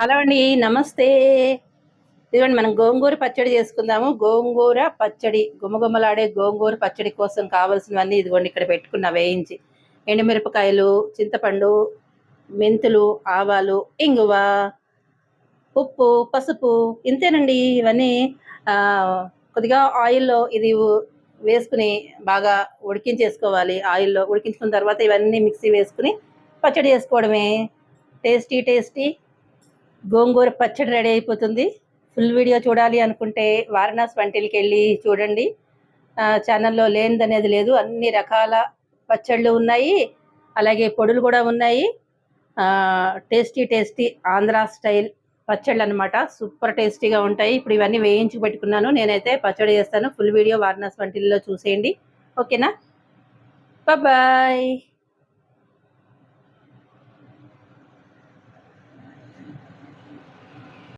Hello అండి. నమస్తే. ఇదిగోండి మనం గోంగూర పచ్చడి చేసుకుందాము. గోంగూర పచ్చడి, గుమగుమలాడే గోంగూర పచ్చడి కోసం కావాల్సినవన్నీ ఇదిగోండి ఇక్కడ పెట్టుకున్నా వేయించి. ఎండుమిరపకాయలు, చింతపండు, మెంతులు, ఆవాలు, ఇంగువ, ఉప్పు, పసుపు ఇంతేనండి. ఇవన్నీ కొద్దిగా ఆయిల్‌లో ఇది వేసుకుని బాగా ఉడికించేసుకోవాలి. ఆయిల్‌లో ఉడికించుకున్న తర్వాత ఇవన్నీ మిక్సీ వేసుకుని పచ్చడి చేసుకోవడమే. టేస్టీ టేస్టీ గోంగూర పచ్చడి రెడీ అయిపోతుంది. ఫుల్ వీడియో చూడాలి అనుకుంటే వారణాసి వంటిల్కెళ్ళి చూడండి. ఛానల్లో లేనిదనేది లేదు. అన్ని రకాల పచ్చళ్ళు ఉన్నాయి. అలాగే పొడులు కూడా ఉన్నాయి. టేస్టీ టేస్టీ ఆంధ్రా స్టైల్ పచ్చళ్ళనమాట. సూపర్ టేస్టీగా ఉంటాయి. ఇప్పుడు ఇవన్నీ వేయించి పెట్టుకున్నాను. నేనైతే పచ్చడి చేస్తాను. ఫుల్ వీడియో వారణాసి వంటిల్లో చూసేయండి. ఓకేనా? బాయ్.